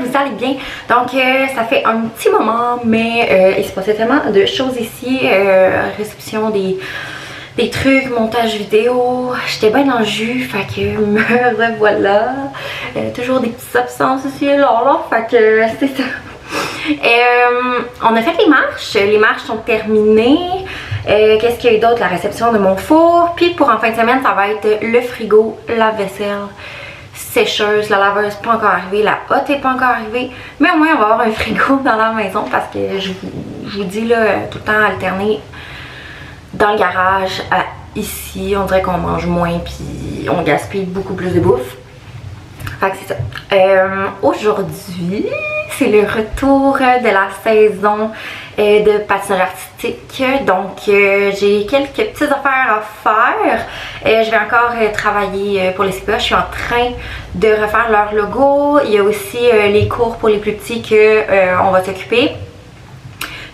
vous allez bien. Donc ça fait un petit moment, mais il se passait tellement de choses ici, réception des trucs, montage vidéo, j'étais bien dans le jus, fait que me revoilà. Toujours des petites absences ici et là, fait que c'est ça. On a fait les marches sont terminées. Qu'est-ce qu'il y a eu d'autre? La réception de mon four. Puis pour en fin de semaine, ça va être le frigo, la vaisselle, sécheuse, la laveuse pas encore arrivée, la hotte est pas encore arrivée. Mais au moins on va avoir un frigo dans la maison parce que je vous dis là, tout le temps alterner dans le garage à ici. On dirait qu'on mange moins puis on gaspille beaucoup plus de bouffe. Fait que c'est ça. Aujourd'hui, c'est le retour de la saison de patinage artistique. Donc, j'ai quelques petites affaires à faire. Je vais encore travailler pour les CPA. Je suis en train de refaire leur logo. Il y a aussi les cours pour les plus petits qu'on va s'occuper.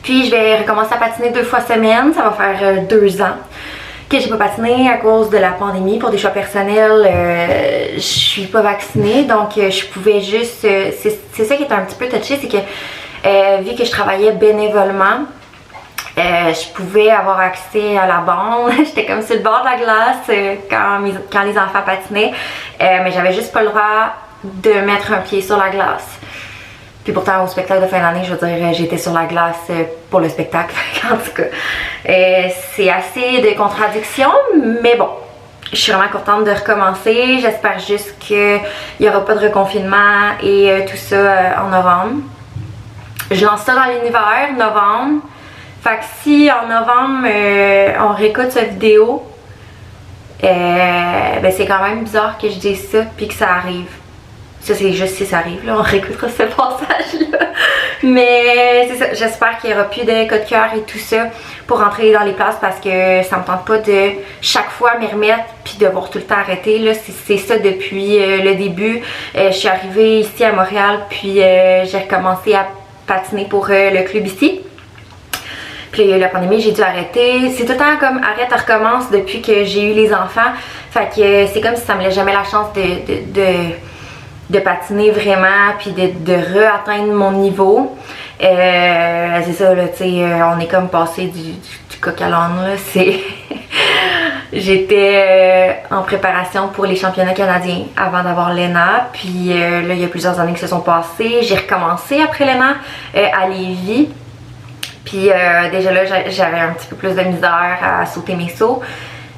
Puis, je vais recommencer à patiner 2 fois semaine. Ça va faire 2 ans que j'ai pas patiné à cause de la pandémie. Pour des choix personnels, je suis pas vaccinée, donc je pouvais juste... c'est ça qui est un petit peu touché, c'est que vu que je travaillais bénévolement, je pouvais avoir accès à la bande. J'étais comme sur le bord de la glace quand les enfants patinaient, mais j'avais juste pas le droit de mettre un pied sur la glace. Puis pourtant, au spectacle de fin d'année, je veux dire, j'étais sur la glace pour le spectacle. En tout cas, c'est assez de contradictions, mais bon, je suis vraiment contente de recommencer. J'espère juste qu'il n'y aura pas de reconfinement et tout ça en novembre. Je lance ça dans l'univers, novembre. Fait que si en novembre, on réécoute cette vidéo, ben c'est quand même bizarre que je dise ça puis que ça arrive. Ça, c'est juste si ça arrive, là, on réécoutera ce passage-là. Mais c'est ça, j'espère qu'il n'y aura plus de cas de cœur et tout ça pour rentrer dans les places parce que ça me tente pas de chaque fois m'y remettre puis devoir tout le temps arrêter. Là, c'est ça depuis le début. Je suis arrivée ici à Montréal puis j'ai recommencé à patiner pour le club ici. Puis la pandémie, j'ai dû arrêter. C'est tout le temps comme arrête, recommence depuis que j'ai eu les enfants. Fait que c'est comme si ça me laissait jamais la chance de patiner vraiment puis de re-atteindre mon niveau. C'est ça là, tu sais, on est comme passé du coq à l'âne là. C'est j'étais en préparation pour les championnats canadiens avant d'avoir l'ENA, puis là il y a plusieurs années qui se sont passées. J'ai recommencé après l'ENA à Lévis. Puis déjà là j'avais un petit peu plus de misère à sauter mes sauts.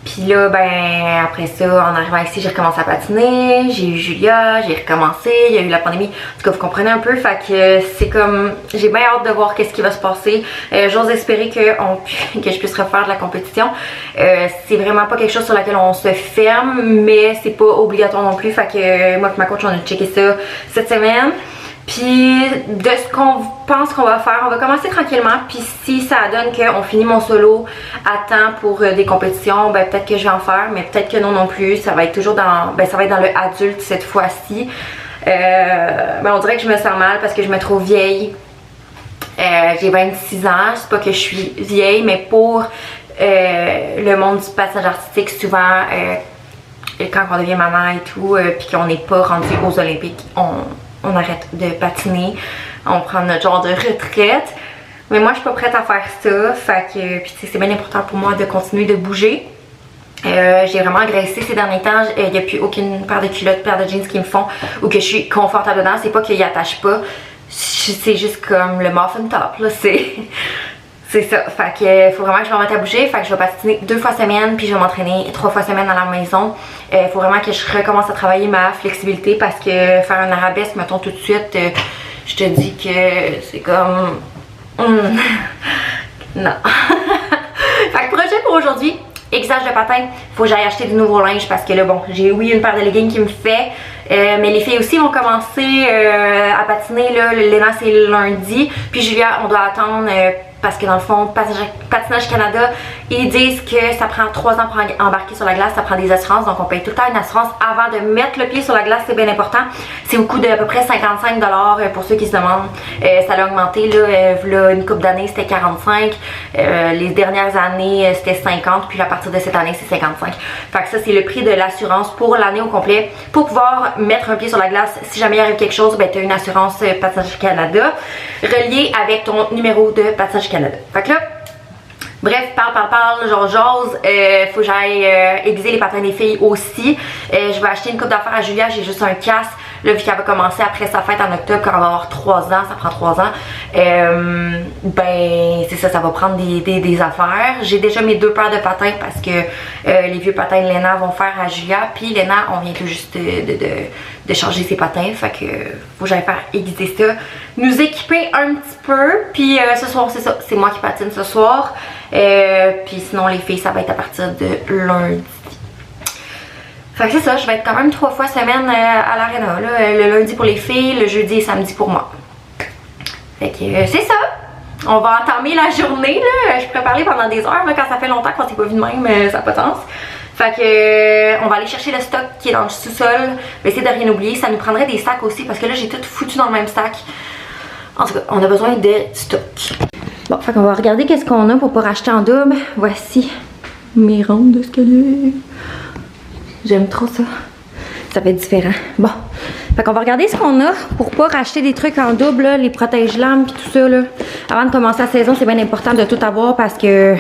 Puis là, ben, après ça, en arrivant ici, j'ai recommencé à patiner, j'ai eu Julia, j'ai recommencé, il y a eu la pandémie. En tout cas, vous comprenez un peu, fait que c'est comme, j'ai bien hâte de voir qu'est-ce qui va se passer. J'ose espérer que je puisse refaire de la compétition. C'est vraiment pas quelque chose sur laquelle on se ferme, mais c'est pas obligatoire non plus, fait que moi et ma coach, on a checké ça cette semaine. Puis de ce qu'on pense qu'on va faire, on va commencer tranquillement. Puis si ça donne qu'on finit mon solo à temps pour des compétitions, ben peut-être que je vais en faire, mais peut-être que non plus. Ça va être toujours dans, ben ça va être dans le adulte cette fois-ci. Ben on dirait que je me sens mal parce que je me trouve vieille. J'ai 26 ans, c'est pas que je suis vieille, mais pour le monde du patinage artistique, souvent quand on devient maman et tout, puis qu'on n'est pas rendu aux Olympiques, on arrête de patiner, on prend notre genre de retraite. Mais moi je suis pas prête à faire ça, fait que puis c'est bien important pour moi de continuer de bouger. J'ai vraiment engraissé ces derniers temps, il n'y a plus aucune paire de culottes, paire de jeans qui me font ou que je suis confortable dedans. C'est pas qu'ils attachent pas, c'est juste comme le muffin top là, c'est ça. Fait que faut vraiment que je me remette à bouger. Fait que je vais patiner 2 fois semaine, puis je vais m'entraîner 3 fois semaine à la maison. Faut vraiment que je recommence à travailler ma flexibilité parce que faire un arabesque, mettons tout de suite, je te dis que c'est comme... non. Fait que projet pour aujourd'hui, aiguisage de patin. Faut que j'aille acheter du nouveau linge parce que là, bon, j'ai oui une paire de leggings qui me fait. Mais les filles aussi vont commencer à patiner. Là, l'ENA c'est lundi. Puis Julia, on doit attendre parce que dans le fond, Patinage Canada, ils disent que ça prend 3 ans pour embarquer sur la glace, ça prend des assurances, donc on paye tout le temps une assurance avant de mettre le pied sur la glace, c'est bien important. C'est au coût de à peu près 55 $ pour ceux qui se demandent. Ça a augmenté, là, une couple d'années c'était 45, les dernières années c'était 50, puis à partir de cette année c'est 55. Fait que ça c'est le prix de l'assurance pour l'année au complet pour pouvoir mettre un pied sur la glace. Si jamais il arrive quelque chose, ben tu as une assurance Patinage Canada reliée avec ton numéro de Patinage Canada. Fait que là, bref, parle, j'ose. Faut que j'aille aiguiser les patins des filles aussi. Je vais acheter une coupe d'affaires à Julia, j'ai juste un casque. Là, vu qu'elle va commencer après sa fête en octobre, quand elle va avoir 3 ans, ça prend 3 ans, ben c'est ça, ça va prendre des affaires. J'ai déjà mes 2 paires de patins parce que les vieux patins de Léna vont faire à Julia. Puis Léna, on vient tout juste de changer ses patins, fait que faut que j'aille faire aiguiser ça. Nous équiper un petit peu, puis ce soir c'est ça, c'est moi qui patine ce soir. Puis sinon les filles, ça va être à partir de lundi. Fait que c'est ça, je vais être quand même 3 fois semaine à l'aréna. Le lundi pour les filles, le jeudi et samedi pour moi. Fait que c'est ça. On va entamer la journée. Là. Je pourrais parler pendant des heures là, quand ça fait longtemps qu'on s'est pas vu de même, ça n'a pas de sens. Fait que on va aller chercher le stock qui est dans le sous-sol. Je vais essayer de rien oublier. Ça nous prendrait des sacs aussi parce que là j'ai tout foutu dans le même sac. En tout cas, on a besoin de stock. Bon, fait qu'on va regarder qu'est-ce qu'on a pour pas racheter en double. Voici mes rampes d'escalier. J'aime trop ça. Ça fait différent. Bon. Fait qu'on va regarder ce qu'on a pour pas racheter des trucs en double, là, les protège-lames puis tout ça. Là. Avant de commencer la saison, c'est bien important de tout avoir parce que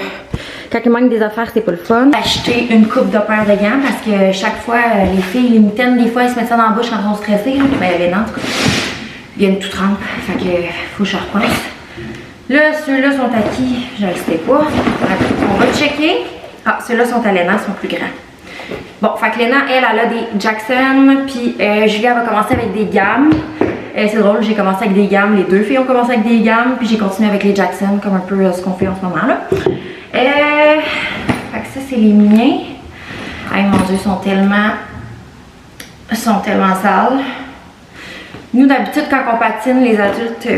quand il manque des affaires, c'est pas le fun. Acheter une coupe de paire de gants parce que chaque fois, les filles, les mitaines, des fois, elles se mettent ça dans la bouche quand elles sont stressées. Ben, les non, en tout cas, ils viennent tout trempe. Fait que faut que je repasse. Là, ceux-là sont à qui? Je le sais pas. On va checker. Ah, ceux-là sont à Léna, ils sont plus grands. Bon, fait que Léna, elle a des Jackson, puis Julia va commencer avec des gammes. C'est drôle, j'ai commencé avec des gammes, les 2 filles ont commencé avec des gammes, puis j'ai continué avec les Jackson, comme un peu ce qu'on fait en ce moment là. Fait que ça, c'est les miens. Ay mon Dieu, ils sont tellement sales. Nous, d'habitude, quand on patine, les adultes,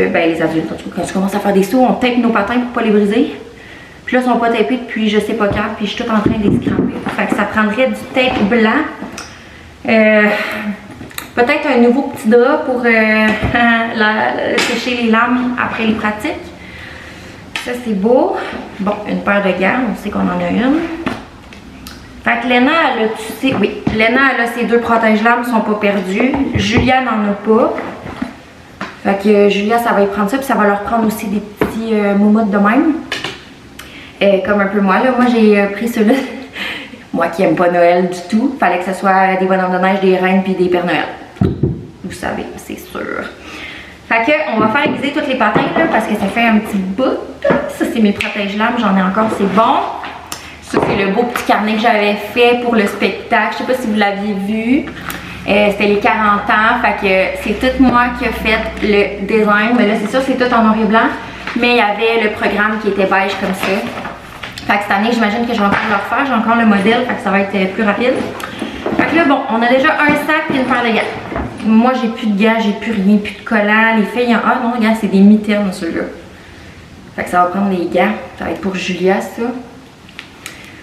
en tout cas, quand je commence à faire des sauts, on tape nos patins pour pas les briser. Puis là, ils sont pas tapés depuis je sais pas quand, puis je suis toute en train de les scraper. Fait que ça prendrait du tape blanc. Peut-être un nouveau petit drap pour sécher les lames après les pratiques. Ça, c'est beau. Bon, une paire de gants, on sait qu'on en a une. Fait que Léna, elle a, tu sais, oui, Léna, elle a ses 2 protège-lames, sont pas perdus. Julia n'en a pas. Fait que Julia, ça va y prendre ça, puis ça va leur prendre aussi des petits moumoutes de même. Comme un peu moi, là. Moi, j'ai pris ceux-là. Moi qui aime pas Noël du tout. Fallait que ce soit des bonhommes de neige, des reines puis des Pères Noël. Vous savez, c'est sûr. Fait que, on va faire aiguiser toutes les patins, là, parce que ça fait un petit bout. Ça, c'est mes protège-lames. J'en ai encore, c'est bon. Ça, c'est le beau petit carnet que j'avais fait pour le spectacle. Je sais pas si vous l'aviez vu. C'était les 40 ans. Fait que c'est tout moi qui a fait le design. Mais là, c'est sûr, c'est tout en noir et blanc. Mais il y avait le programme qui était beige comme ça. Fait que cette année, j'imagine que je vais encore le refaire. J'ai encore le modèle, fait que ça va être plus rapide. Fait que là, bon, on a déjà un sac et une paire de gants. Moi, j'ai plus de gants, j'ai plus rien, plus de collants. Les filles, ah non, regarde, c'est des mitaines, ceux-là. Fait que ça va prendre les gants. Ça va être pour Julia, ça.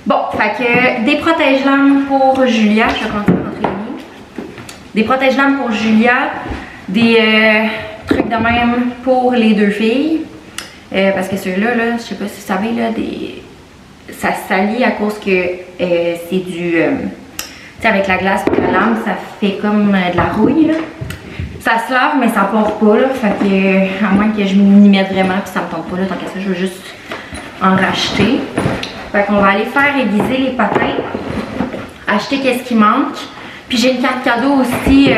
Bon, fait que des protège-lames pour Julia. Je vais commencer à rentrer les miens. Des protège-lames pour Julia. Des trucs de même pour les 2 filles. Parce que ceux-là, là, je sais pas si vous savez, là, ça salit à cause que c'est du... tu sais, avec la glace et la lame, ça fait comme de la rouille, là. Ça se lave, mais ça part pas, là. Fait que, à moins que je m'y mette vraiment, puis ça me tombe pas, là. Tant qu'à ça, je veux juste en racheter. Fait qu'on va aller faire aiguiser les patins. Acheter qu'est-ce qui manque. Puis j'ai une carte cadeau aussi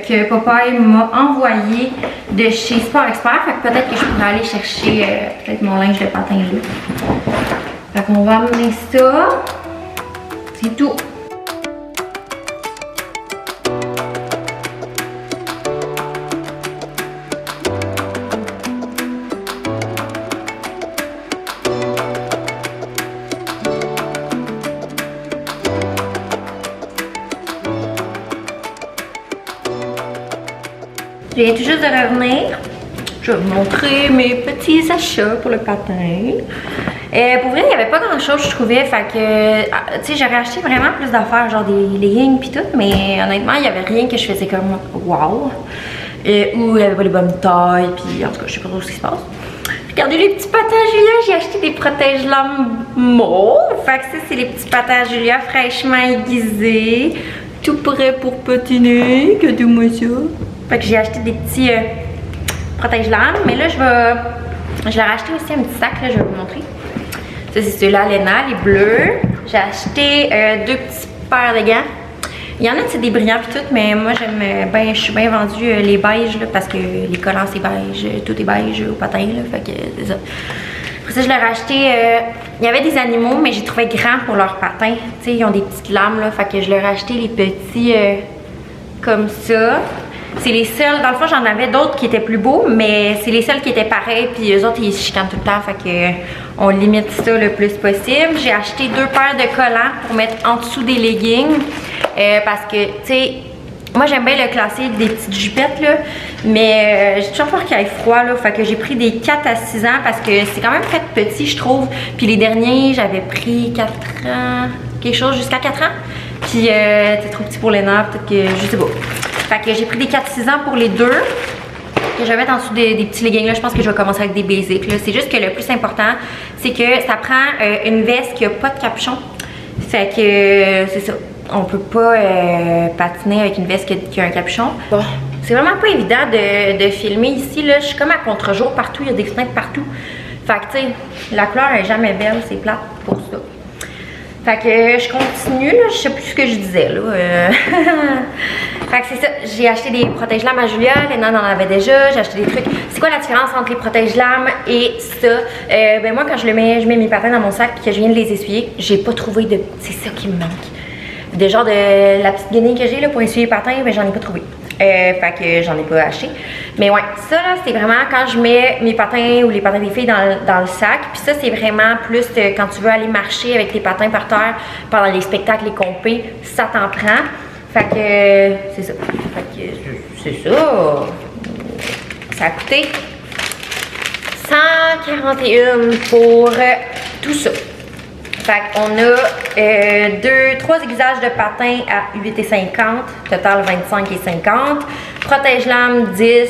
que papa m'a envoyée de chez Sport Expert. Fait que peut-être que je pourrais aller chercher peut-être mon linge de patin là. Fait qu'on va amener ça. C'est tout. Je viens tout juste de revenir. Je vais vous montrer mes petits achats pour le patin. Pour vrai, il n'y avait pas grand chose, je trouvais. Fait que, tu sais, j'aurais acheté vraiment plus d'affaires, genre des leggings pis tout. Mais honnêtement, il n'y avait rien que je faisais comme wow. Ou il n'y avait pas les bonnes tailles. Puis en tout cas, je sais pas trop ce qui se passe. Regardez les petits patins à Julia. J'ai acheté des protège-lames mauves. Fait que ça, c'est les petits patins à Julia fraîchement aiguisés. tout prêt pour patiner. Regardez-moi ça. Fait que j'ai acheté des petits protège-lames. Mais là, je leur ai acheté aussi un petit sac, là, je vais vous montrer. Ça, c'est ceux-là, Lena, les bleus. J'ai acheté 2 petits paires de gants. Il y en a, c'est des brillants pis tout, mais moi, j'aime bien, je suis bien vendue les beiges, là, parce que les collants, c'est beige, tout est beige au patin, là, fait que c'est ça. Après ça, je leur ai acheté, il y avait des animaux, mais j'ai trouvé grand pour leurs patins. Tu sais, ils ont des petites lames, là, fait que je leur ai acheté les petits comme ça. C'est les seuls, dans le fond, j'en avais d'autres qui étaient plus beaux, mais c'est les seuls qui étaient pareils, puis eux autres, ils se chicanent tout le temps, fait que on limite ça le plus possible. J'ai acheté 2 paires de collants pour mettre en dessous des leggings, parce que, tu sais, moi j'aime bien le classique des petites jupettes, là, mais j'ai toujours peur qu'il y ait froid, là, fait que j'ai pris des 4 à 6 ans, parce que c'est quand même fait petit, je trouve, puis les derniers, j'avais pris 4 ans, quelque chose jusqu'à 4 ans, puis c'est trop petit pour les nerfs, peut-être que, je sais pas. Fait que j'ai pris des 4-6 ans pour les 2. Que je vais mettre en dessous des petits leggings là. Je pense que je vais commencer avec des basics. C'est juste que le plus important, c'est que ça prend une veste qui n'a pas de capuchon. Fait que c'est ça. On peut pas patiner avec une veste qui a un capuchon. Bon, c'est vraiment pas évident de filmer ici. Là. Je suis comme à contre-jour partout. Il y a des fenêtres partout. Fait que tu sais, la couleur est jamais belle. C'est plate pour ça. Fait que je continue, là, je sais plus ce que je disais, là. Fait que c'est ça, j'ai acheté des protège-lames à Julia, Léna en avait déjà, j'ai acheté des trucs. C'est quoi la différence entre les protège-lames et ça? Ben moi, quand je mets mes patins dans mon sac et que je viens de les essuyer, j'ai pas trouvé de... C'est ça qui me manque. De genre de la petite guenille que j'ai là pour essuyer les patins, ben j'en ai pas trouvé. Fait que j'en ai pas acheté. Mais ouais, ça là, c'est vraiment quand je mets mes patins ou les patins des filles dans le sac. Puis ça, c'est vraiment plus quand tu veux aller marcher avec tes patins par terre pendant les spectacles, les compés, ça t'en prend. Fait que c'est ça. Fait que c'est ça. Ça a coûté 141 pour tout ça. Fait qu'on a 3 aiguisages de patins à 8,50, total 25 et 50. Protège-lames 10.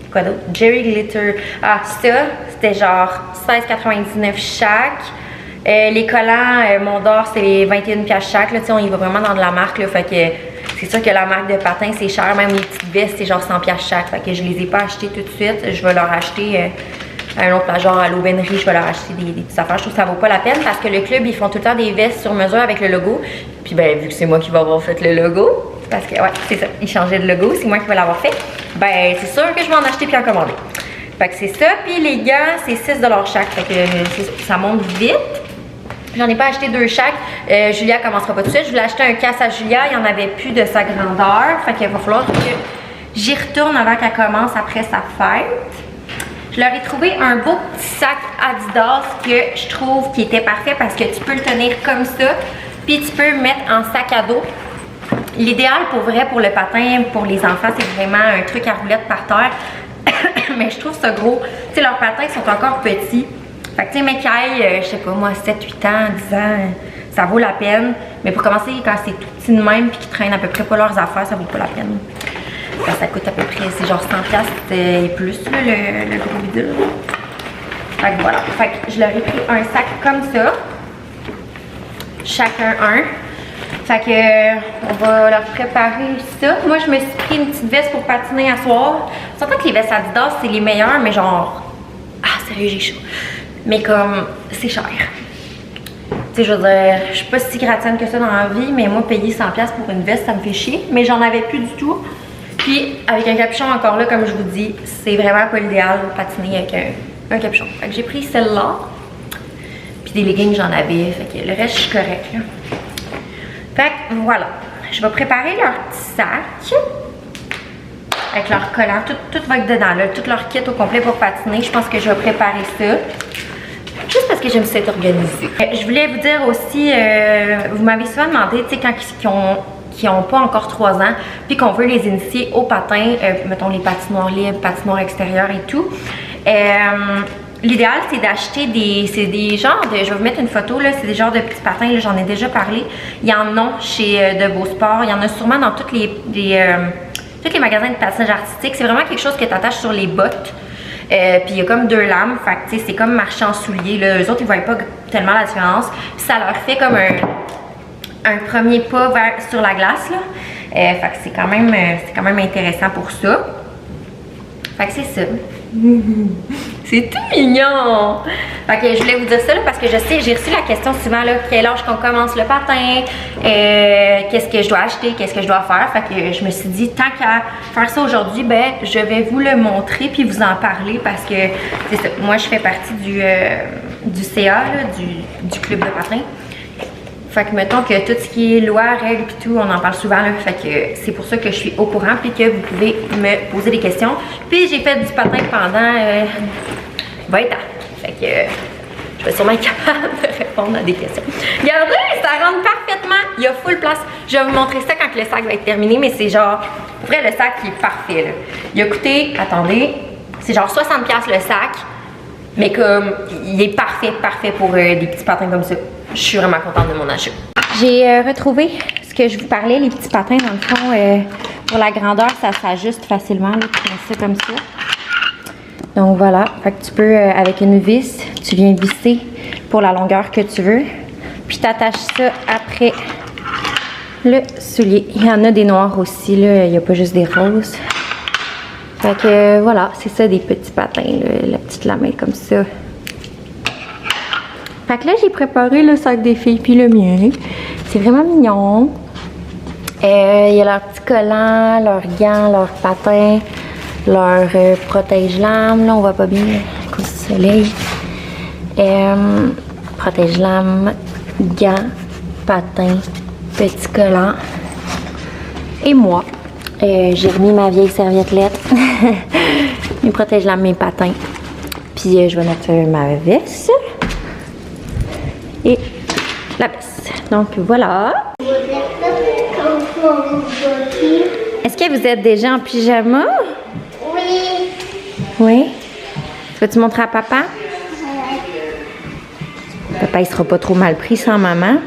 Quoi d'autre? Jerry Glitter. Ah, ça, c'était genre 16,99 chaque. Les collants Mondor, c'est 21 piastres chaque. Là, on y va vraiment dans de la marque. Là, fait que c'est sûr que la marque de patins, c'est cher. Même les petites vestes, c'est genre 100 piastres chaque. Fait que je les ai pas achetées tout de suite. Je vais leur acheter... un autre, genre à l'aubainerie, je vais leur acheter des petites affaires. Je trouve que ça vaut pas la peine parce que le club, ils font tout le temps des vestes sur mesure avec le logo. Puis ben, vu que c'est moi qui vais avoir fait le logo, parce que ouais, c'est ça, ils changeaient de logo, c'est moi qui vais l'avoir fait. Ben, c'est sûr que je vais en acheter puis en commander. Fait que c'est ça. Puis les gants, c'est 6 $ chaque. Fait que ça monte vite. J'en ai pas acheté 2 chaque. Julia commencera pas tout de suite. Je voulais acheter un casse à Julia. Il n'y en avait plus de sa grandeur. Fait qu'il va falloir que j'y retourne avant qu'elle commence après sa fête. Je leur ai trouvé un beau petit sac Adidas que je trouve qui était parfait parce que tu peux le tenir comme ça, puis tu peux le mettre en sac à dos. L'idéal pour vrai pour le patin, pour les enfants, c'est vraiment un truc à roulettes par terre. Mais je trouve ça gros. Tu sais, leurs patins sont encore petits. Fait que tu sais, Michael, je sais pas moi, 7, 8 ans, 10 ans, ça vaut la peine. Mais pour commencer, quand c'est tout petit de même puis qu'ils traînent à peu près pas leurs affaires, ça vaut pas la peine. Ça coûte à peu près, c'est genre 100$ et plus, là, le gros bidule. Fait que voilà. Fait que je leur ai pris un sac comme ça. Chacun un. Fait que on va leur préparer ça. Moi, je me suis pris une petite veste pour patiner à soir. Surtout que les vestes Adidas, c'est les meilleures, mais genre... Ah, sérieux, j'ai chaud. Mais comme, c'est cher. Tu sais, je veux dire, je suis pas si gratienne que ça dans la vie, mais moi, payer 100$ pour une veste, ça me fait chier. Mais j'en avais plus du tout. Puis, avec un capuchon encore là, comme je vous dis, c'est vraiment pas l'idéal de patiner avec un capuchon. Fait que j'ai pris celle-là. Puis des leggings, j'en avais. Fait que le reste, je suis correcte, là. Fait que voilà. Je vais préparer leur petit sac. Avec leur collant. Tout va être dedans, là. Tout leur kit au complet pour patiner. Je pense que je vais préparer ça. Juste parce que j'aime ça être organisée. Je voulais vous dire aussi, vous m'avez souvent demandé, tu sais, quand qui n'ont pas encore 3 ans, puis qu'on veut les initier au patin, mettons les patinoires libres, patinoires extérieures et tout. L'idéal, c'est d'acheter des genres de, je vais vous mettre une photo, là, c'est des genres de petits patins, j'en ai déjà parlé. Il y en a chez De Beau Sport, il y en a sûrement dans tous les magasins de patinage artistique. C'est vraiment quelque chose que tu attaches sur les bottes. Puis il y a comme 2 lames, fait que c'est comme marcher en souliers. Eux autres, ils voient pas tellement la différence. Puis ça leur fait comme un premier pas sur la glace, là. Fait que c'est quand même intéressant pour ça. Fait que c'est ça. C'est tout mignon! Fait que je voulais vous dire ça là, parce que je sais, j'ai reçu la question souvent là, quel âge qu'on commence le patin, qu'est-ce que je dois acheter, qu'est-ce que je dois faire. Fait que je me suis dit, tant qu'à faire ça aujourd'hui, ben je vais vous le montrer puis vous en parler parce que c'est ça. Moi, je fais partie du CA, là, du club de patin. Fait que mettons que tout ce qui est loi, règles et tout, on en parle souvent là. Fait que c'est pour ça que je suis au courant puis que vous pouvez me poser des questions. Puis j'ai fait du patin pendant 20 ans. Fait que je vais sûrement être capable de répondre à des questions. Regardez, ça rentre parfaitement. Il y a full place. Je vais vous montrer ça quand le sac va être terminé, mais c'est genre, pour vrai, le sac qui est parfait là. Il a coûté, attendez, c'est genre 60$ le sac. Mais comme, il est parfait pour des petits patins comme ça. Je suis vraiment contente de mon achat. J'ai retrouvé ce que je vous parlais, les petits patins. Dans le fond, pour la grandeur, ça s'ajuste facilement. Là, tu mets ça comme ça. Donc voilà, fait que tu peux, avec une vis, tu viens visser pour la longueur que tu veux. Puis tu attaches ça après le soulier. Il y en a des noirs aussi, là. Il n'y a pas juste des roses. Fait que voilà, c'est ça des petits patins, là, la petite lamelle comme ça. Fait que là, j'ai préparé le sac des filles puis le mien. C'est vraiment mignon. Il y a leurs petits collants, leurs gants, leurs patins, leurs protège-lames. Là, on voit pas bien à cause du soleil. Protège-lames, gants, patins, petits collants. Et moi. J'ai remis ma vieille serviette-lette, mes protège-lames, mes patins. Puis je vais mettre ma veste et la veste. Donc voilà. Est-ce que vous êtes déjà en pyjama? Oui. Oui? Vas-tu montrer à papa? Papa, il sera pas trop mal pris sans maman.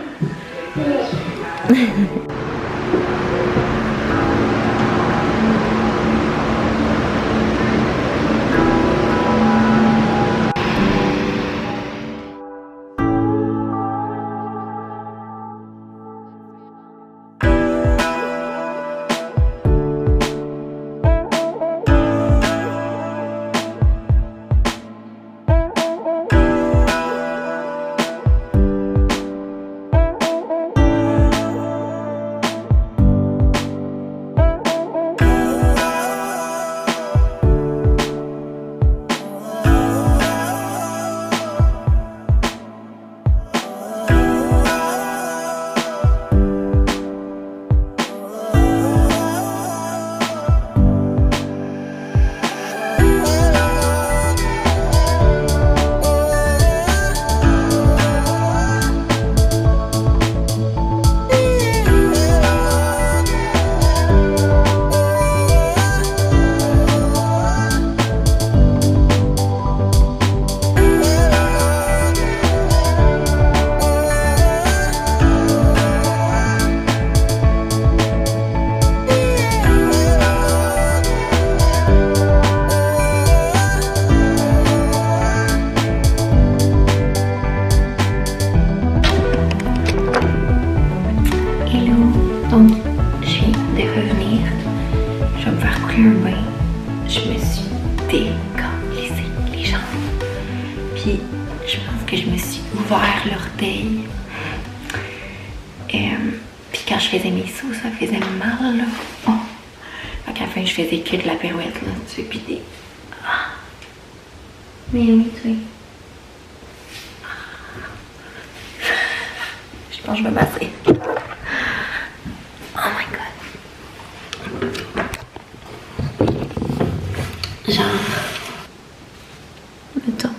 pris un bain, je me suis décalissé les jambes. Puis je pense que je me suis ouvert l'orteil. Puis quand je faisais mes sauts, ça faisait mal là. Oh. Fait qu'à la fin, je faisais que de la pirouette là, tu sais, puis des... Ah. Mais oui, tu sais. Je pense que je vais masser. Oh my god. Genre, mettons,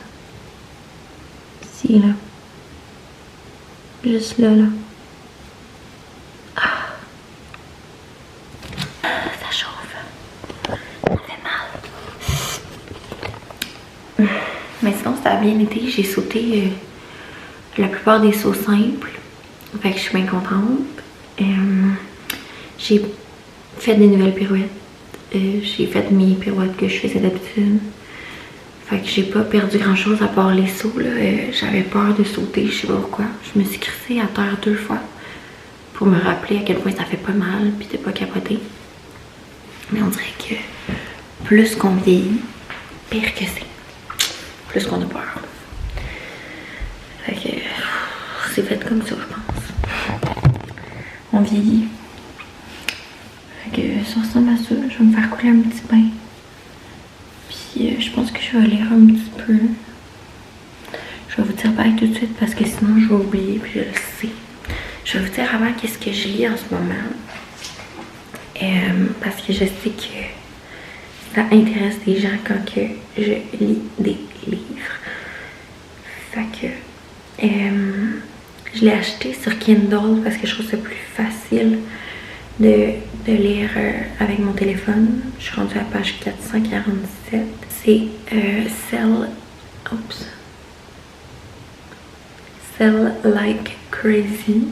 ici là, juste là, là. Ah. Ça chauffe, ça fait mal. Mais sinon, ça a bien été. J'ai sauté la plupart des sauts simples. Fait que je suis bien contente. J'ai fait des nouvelles pirouettes. J'ai fait mes pirouettes que je faisais d'habitude. Fait que j'ai pas perdu grand chose à part les sauts là. J'avais peur de sauter, je sais pas pourquoi. Je me suis crissée à terre 2 fois pour me rappeler à quel point ça fait pas mal puis de pas capoter. Mais on dirait que plus qu'on vieillit, pire que c'est. Plus qu'on a peur. Fait que c'est fait comme ça, je pense. On vieillit. Fait que ça ressemble à ça. Je vais me faire couler un petit bain. Puis je pense que je vais lire un petit peu. Je vais vous dire bye tout de suite parce que sinon je vais oublier, puis je le sais. Je vais vous dire avant qu'est-ce que je lis en ce moment. Parce que je sais que ça intéresse des gens quand que je lis des livres. Fait que je l'ai acheté sur Kindle parce que je trouve ça plus facile de lire avec mon téléphone. Je suis rendue à la page 447. C'est Sell Like Crazy.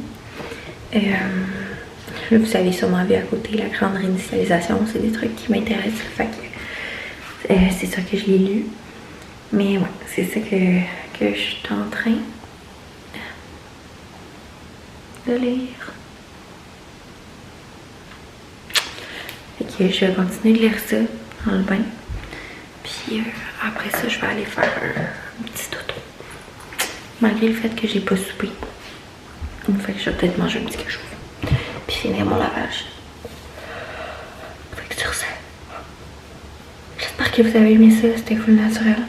Là, vous avez sûrement vu à côté la grande réinitialisation. C'est des trucs qui m'intéressent. Fait que c'est ça que je l'ai lu. Mais ouais, c'est ça que je suis en train de lire. Fait que je vais continuer de lire ça dans le bain. Puis après ça, je vais aller faire un petit dodo. Malgré le fait que j'ai pas soupé. Fait que je vais peut-être manger un petit quelque chose. Puis finir mon lavage. Fait que sur ça. J'espère que vous avez aimé ça. C'était full naturel.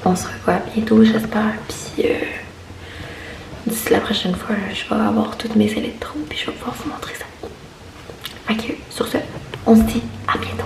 On se revoit bientôt, j'espère. Puis d'ici la prochaine fois, je vais avoir toutes mes électros. Puis je vais pouvoir vous montrer ça. Fait que sur ce, on se dit à bientôt.